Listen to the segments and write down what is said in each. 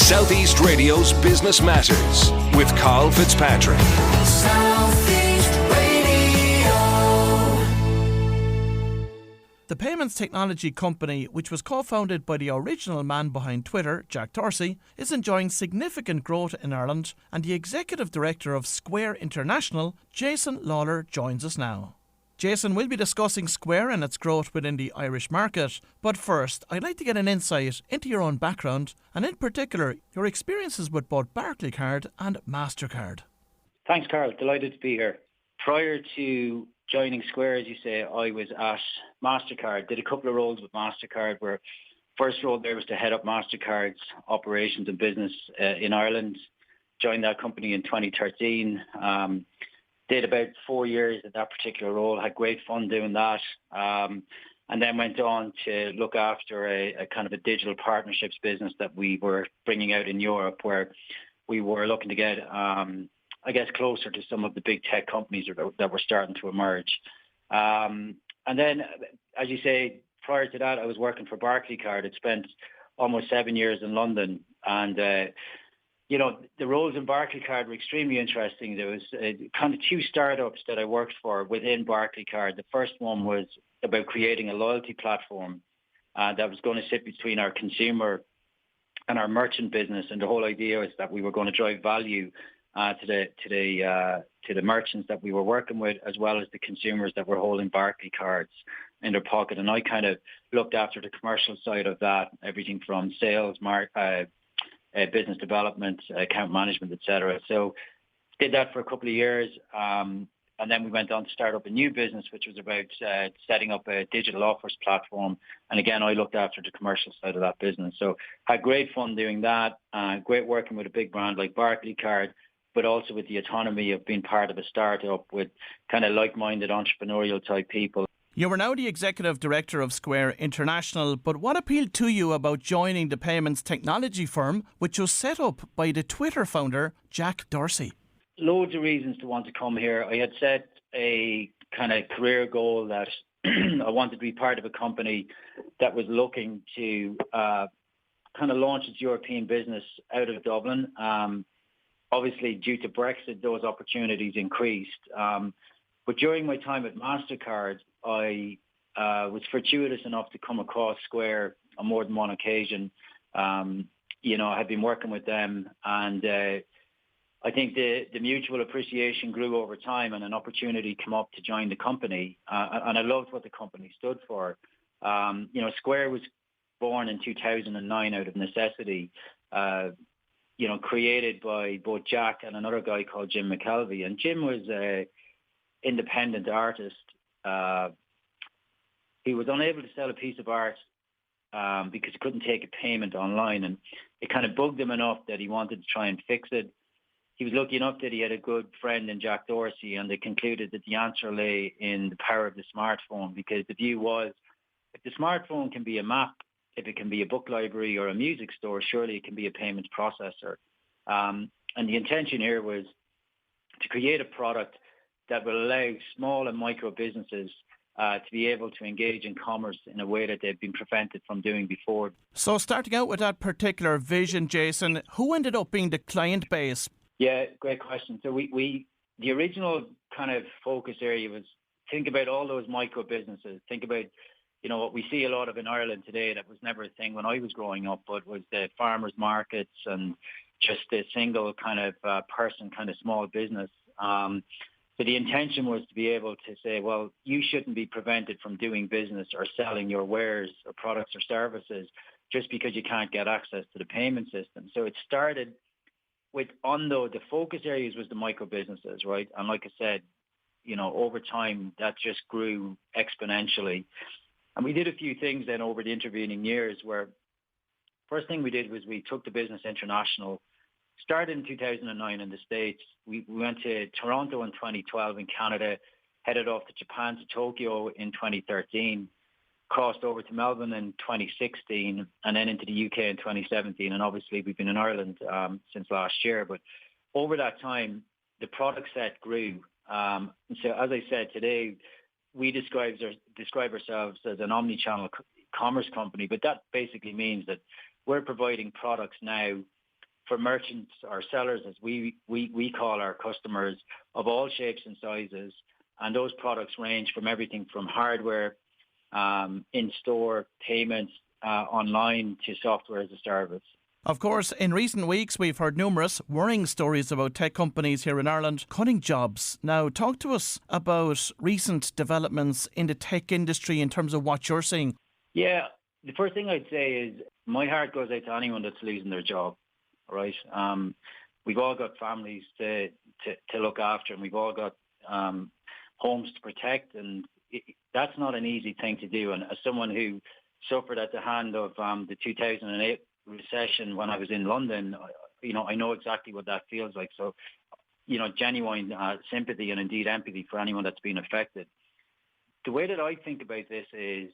Southeast Radio's Business Matters with Carl Fitzpatrick. Southeast Radio. The payments technology company, which was co-founded by the original man behind Twitter, Jack Dorsey, is enjoying significant growth in Ireland, and the executive director of Square International, Jason Lalor, joins us now. Jason, we'll be discussing Square and its growth within the Irish market. But first, I'd like to get an insight into your own background, and in particular, your experiences with both Barclaycard and MasterCard. Thanks, Carl. Delighted to be here. Prior to joining Square, as you say, I was at MasterCard, did a couple of roles with MasterCard, where first role there was to head up MasterCard's operations and business in Ireland. Joined that company in 2013. Did about 4 years at that particular role, had great fun doing that, and then went on to look after a kind of a digital partnerships business that we were bringing out in Europe, where we were looking to get, closer to some of the big tech companies that were starting to emerge. And then, as you say, prior to that, I was working for Barclaycard. I'd spent almost 7 years in London, and the roles in Barclaycard were extremely interesting. There was kind of two startups that I worked for within Barclaycard. The first one was about creating a loyalty platform that was going to sit between our consumer and our merchant business. And the whole idea was that we were going to drive value to the merchants that we were working with, as well as the consumers that were holding Barclaycards in their pocket. And I kind of looked after the commercial side of that, everything from sales, business development, account management, etc. So did that for a couple of years. And then we went on to start up a new business, which was about setting up a digital offers platform. And again, I looked after the commercial side of that business. So had great fun doing that. Great working with a big brand like Barclaycard, but also with the autonomy of being part of a startup with kind of like-minded entrepreneurial type people. You were now the executive director of Square International, but what appealed to you about joining the payments technology firm, which was set up by the Twitter founder, Jack Dorsey? Loads of reasons to want to come here. I had set a kind of career goal that I wanted to be part of a company that was looking to kind of launch its European business out of Dublin. Obviously, due to Brexit, those opportunities increased. But during my time at MasterCard, I was fortuitous enough to come across Square on more than one occasion. I had been working with them, and I think the mutual appreciation grew over time, and an opportunity came up to join the company. And I loved what the company stood for. Square was born in 2009 out of necessity, created by both Jack and another guy called Jim McKelvey. And Jim was an independent artist. He was unable to sell a piece of art because he couldn't take a payment online, and it kind of bugged him enough that he wanted to try and fix it. He was lucky enough that he had a good friend in Jack Dorsey, and they concluded that the answer lay in the power of the smartphone, because the view was, if the smartphone can be a map, if it can be a book library or a music store, surely it can be a payments processor. And the intention here was to create a product that will allow small and micro businesses to be able to engage in commerce in a way that they've been prevented from doing before. So starting out with that particular vision, Jason, who ended up being the client base? Yeah, great question. So the original kind of focus area was think about all those micro businesses. Think about, what we see a lot of in Ireland today that was never a thing when I was growing up, but was the farmers markets and just a single kind of person, kind of small business. So the intention was to be able to say, well, you shouldn't be prevented from doing business or selling your wares or products or services just because you can't get access to the payment system. So it started with, the focus areas was the micro businesses, right? And like I said, over time, that just grew exponentially. And we did a few things then over the intervening years, where first thing we did was we took the business international. Started in 2009 in the States. We went to Toronto in 2012 in Canada, headed off to Japan to Tokyo in 2013, crossed over to Melbourne in 2016, and then into the UK in 2017. And obviously we've been in Ireland since last year. But over that time, the product set grew. And so as I said today, we describe ourselves as an omni-channel commerce company, but that basically means that we're providing products now for merchants or sellers, as we call our customers, of all shapes and sizes. And those products range from everything from hardware, in-store payments, online, to software as a service. Of course, in recent weeks, we've heard numerous worrying stories about tech companies here in Ireland cutting jobs. Now, talk to us about recent developments in the tech industry in terms of what you're seeing. Yeah, the first thing I'd say is my heart goes out to anyone that's losing their job, right? We've all got families to look after, and we've all got homes to protect, and that's not an easy thing to do. And as someone who suffered at the hand of the 2008 recession when I was in London, I know exactly what that feels like. So, genuine sympathy and indeed empathy for anyone that's been affected. The way that I think about this is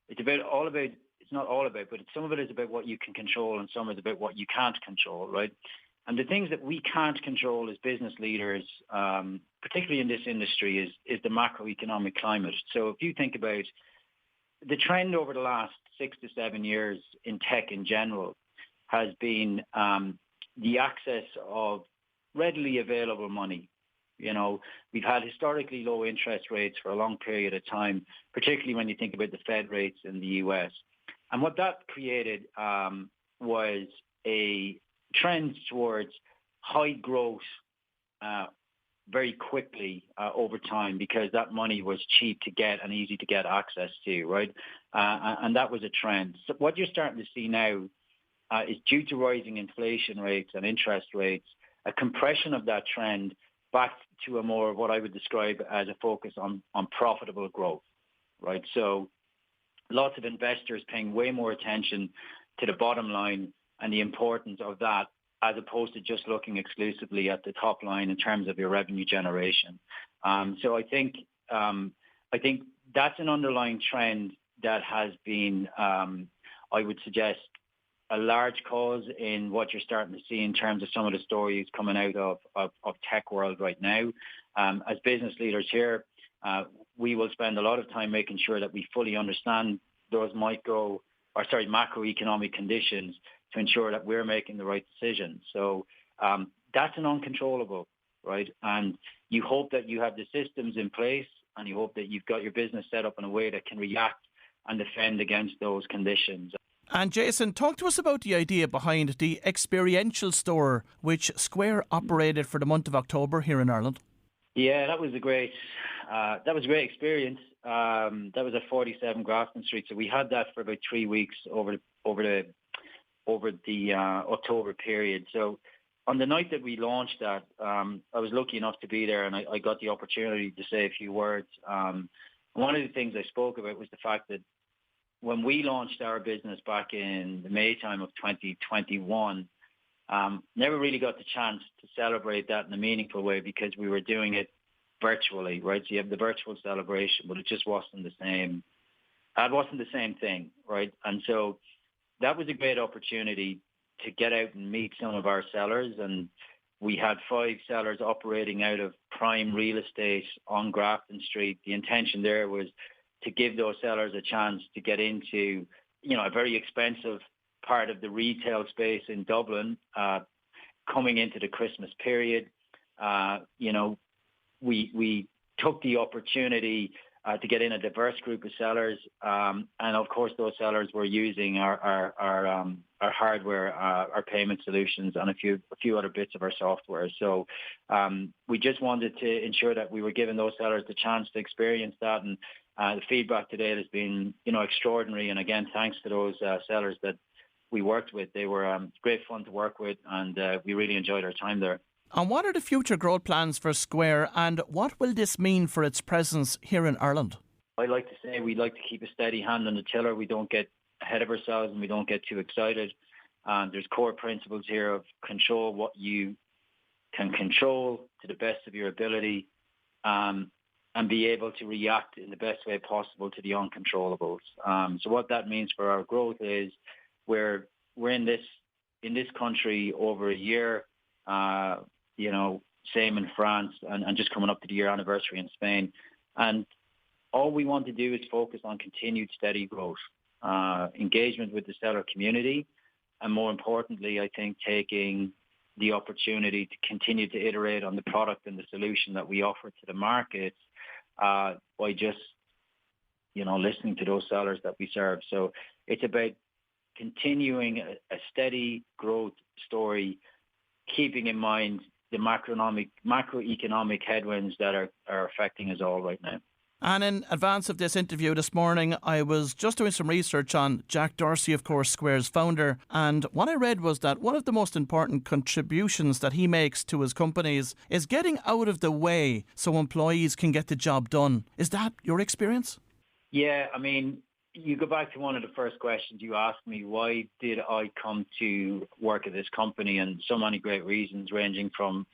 it's not all about, but some of it is about what you can control and some is about what you can't control, right? And the things that we can't control as business leaders, particularly in this industry, is the macroeconomic climate. So if you think about the trend over the last 6 to 7 years in tech in general has been the access of readily available money. We've had historically low interest rates for a long period of time, particularly when you think about the Fed rates in the US. And what that created was a trend towards high growth very quickly over time, because that money was cheap to get and easy to get access to, right? And that was a trend. So what you're starting to see now is, due to rising inflation rates and interest rates, a compression of that trend back to a more, what I would describe as a focus on profitable growth, right? So lots of investors paying way more attention to the bottom line and the importance of that, as opposed to just looking exclusively at the top line in terms of your revenue generation. So I think that's an underlying trend that has been, I would suggest, a large cause in what you're starting to see in terms of some of the stories coming out of tech world right now. As business leaders here, we will spend a lot of time making sure that we fully understand those macroeconomic conditions to ensure that we're making the right decisions. So that's an uncontrollable, right? And you hope that you have the systems in place, and you hope that you've got your business set up in a way that can react and defend against those conditions. And Jason, talk to us about the idea behind the experiential store which Square operated for the month of October here in Ireland. Yeah, that was a great experience. That was at 47 Grafton Street. So we had that for about 3 weeks over the October period. So on the night that we launched that, I was lucky enough to be there, and I got the opportunity to say a few words. One of the things I spoke about was the fact that when we launched our business back in the May time of 2021, never really got the chance to celebrate that in a meaningful way, because we were doing it virtually, right? So you have the virtual celebration, but it just wasn't the same. It wasn't the same thing, right? And so that was a great opportunity to get out and meet some of our sellers. And we had 5 sellers operating out of prime real estate on Grafton Street. The intention there was to give those sellers a chance to get into, a very expensive part of the retail space in Dublin, coming into the Christmas period. We took the opportunity to get in a diverse group of sellers, and of course those sellers were using our hardware, our payment solutions, and a few other bits of our software. So we just wanted to ensure that we were giving those sellers the chance to experience that, and the feedback today has been extraordinary. And again, thanks to those sellers that we worked with. They were great fun to work with, and we really enjoyed our time there. And what are the future growth plans for Square, and what will this mean for its presence here in Ireland? I like to say we like to keep a steady hand on the tiller. We don't get ahead of ourselves, and we don't get too excited. There's core principles here of control what you can control to the best of your ability, and be able to react in the best way possible to the uncontrollables. So what that means for our growth is we're in this country over a year. Same in France, and just coming up to the year anniversary in Spain. And all we want to do is focus on continued steady growth, engagement with the seller community, and more importantly, I think taking the opportunity to continue to iterate on the product and the solution that we offer to the market by just, listening to those sellers that we serve. So it's about continuing a steady growth story, keeping in mind the macroeconomic headwinds that are affecting us all right now. And in advance of this interview this morning, I was just doing some research on Jack Dorsey, of course, Square's founder. And what I read was that one of the most important contributions that he makes to his companies is getting out of the way so employees can get the job done. Is that your experience? Yeah, I mean, you go back to one of the first questions you asked me, why did I come to work at this company? And so many great reasons, ranging from,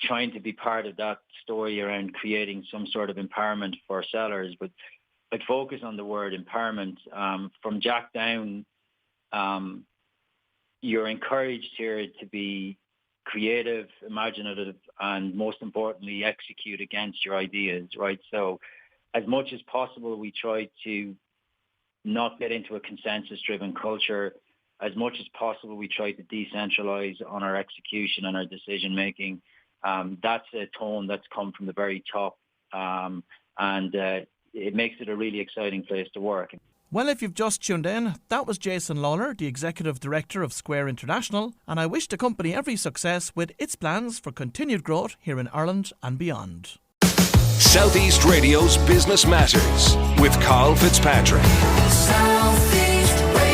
trying to be part of that story around creating some sort of empowerment for sellers. But I'd focus on the word empowerment. From Jack down, you're encouraged here to be creative, imaginative, and most importantly, execute against your ideas, right? So as much as possible, we try to not get into a consensus-driven culture. As much as possible, we try to decentralize on our execution and our decision-making. That's a tone that's come from the very top, and it makes it a really exciting place to work. Well, if you've just tuned in, that was Jason Lalor, the Executive Director of Square International, and I wish the company every success with its plans for continued growth here in Ireland and beyond. Southeast Radio's Business Matters with Carl Fitzpatrick. Southeast Radio.